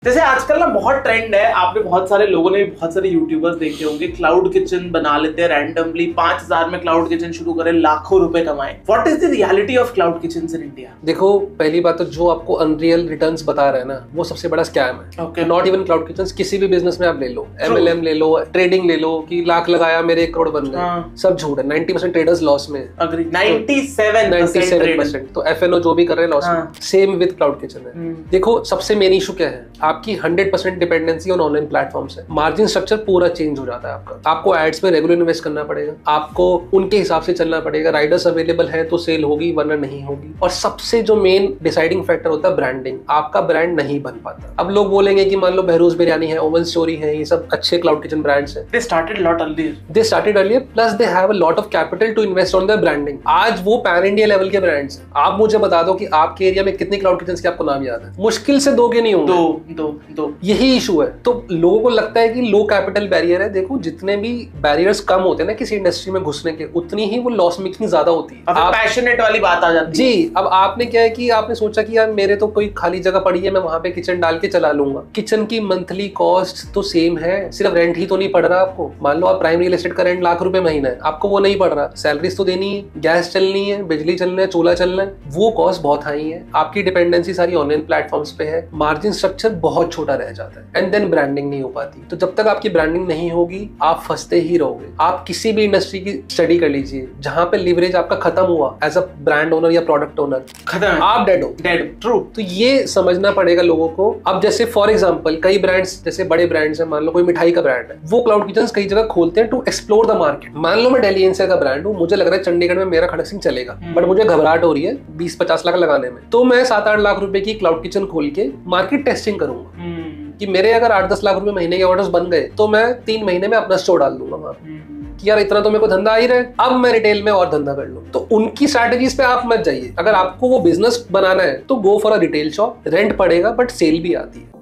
जैसे आजकल ना बहुत ट्रेंड है, आपने बहुत सारे लोगों ने बहुत सारे यूट्यूबर्स देखे होंगे, क्लाउड किचन बना लेते हैं रैंडमली, 5,000 में क्लाउड किचन शुरू करें, लाखों रुपए कमाएं। What is the reality of cloud kitchen in India? देखो, पहली बात तो जो आपको अनरियल रिटर्न्स बता रहे हैं ना, वो सबसे बड़ा स्कैम है। Okay. Not even cloud kitchen, किसी भी बिजनेस में आप ले लो, MLM ले लो, ट्रेडिंग ले लो कि लाख लगाया मेरे 1 करोड़ बन गए, सब झूठ है। 90% ट्रेडर्स लॉस में। अग्री, 97%। तो FNO जो भी कर रहे हैं लॉस में। सेम विद क्लाउड किचन है। देखो, सबसे मेन इशू क्या है, आपकी 100% डिपेंडेंसी ऑन ऑनलाइन प्लेटफॉर्म से। मार्जिन स्ट्रक्चर पूरा चेंज हो जाता है आपका। आपको एड्स में रेगुलर इन्वेस्ट करना पड़ेगा, आपको उनके हिसाब से चलना पड़ेगा। राइडर्स अवेलेबल है तो सेल होगी, वरना नहीं होगी। और सबसे जो मेन डिसाइडिंग फैक्टर होता है ब्रांडिंग। आपका ब्रांड नहीं बन पाता। अब लोग बोलेंगे कि मान लो बहरूज बिरयानी है, ओवन स्टोरी है, ये सब अच्छे क्लाउड किचन ब्रांड्स हैं। They started earlier, plus they have a lot of capital to invest on the branding. आज वो पैन इंडिया लेवल के ब्रांड्स हैं। आप मुझे बता दो कि आपके एरिया में कितने क्लाउड किचन के आपको नाम याद है? मुश्किल से 2 के नहीं होंगे। दो। यही इशू है। तो लोगों को लगता है कि लो कैपिटल बैरियर है। देखो, जितने भी बैरियर्स कम होते हैं ना किसी इंडस्ट्री में घुसने के, उतनी ही वो लॉस मेकिंग ज्यादा होती है। अब पैशनेट वाली बात आ जाती है। जी, अब आपने क्या है कि आपने सोचा कि यार मेरे तो कोई खाली जगह पड़ी है, मैं वहां पे किचन डाल के चला लूंगा। किचन की मंथली कॉस्ट तो सेम है, सिर्फ रेंट ही तो नहीं पड़ रहा आपको। मान लो आप प्राइम रियल एस्टेट का रेंट ₹1,00,000 महीना है, आपको वो नहीं पड़ रहा। सैलरीज तो देनी है, गैस चलनी है, बिजली चलना है, चूल्हा चलना है, वो कॉस्ट बहुत हाई है। आपकी डिपेंडेंसी सारी ऑनलाइन प्लेटफॉर्म्स पे है, मार्जिन स्ट्रक्चर बहुत छोटा रह जाता है, एंड देन ब्रांडिंग नहीं हो पाती। तो जब तक आपकी ब्रांडिंग नहीं होगी, आप फंसते ही रहोगे। आप किसी भी इंडस्ट्री की स्टडी कर लीजिए, जहां पे लिवरेज आपका खत्म हुआ एज अ ब्रांड ओनर या प्रोडक्ट ओनर, खत्म, आप डेड हो। ट्रू। तो ये समझना पड़ेगा लोगों को। अब जैसे फॉर एग्जांपल कई ब्रांड्स, जैसे बड़े ब्रांड्स हैं, मान लो कोई मिठाई का ब्रांड है, वो क्लाउड किचन कई जगह खोलते हैं टू एक्सप्लोर द मार्केट। मान लो मैं दिल्ली एनसीआर का ब्रांड हूँ, मुझे लग रहा है चंडीगढ़ में मेरा खड़क सिंह चलेगा, बट मुझे घबराहट हो रही है 20-50 लाख लगाने में। तो मैं 7-8 लाख रुपए की क्लाउड किचन खोल के मार्केट टेस्टिंग करूंगा कि मेरे अगर 8-10 लाख रुपए महीने के ऑर्डर्स बन गए तो मैं 3 महीने में अपना स्टोर डाल दूंगा वहां कि यार इतना तो मेरे को धंधा आ ही रहा है, अब मैं रिटेल में और धंधा कर लूं। तो उनकी स्ट्रैटेजीज पे आप मत जाइए। अगर आपको वो बिजनेस बनाना है तो go for a retail shop. Rent पड़ेगा बट सेल भी आती है।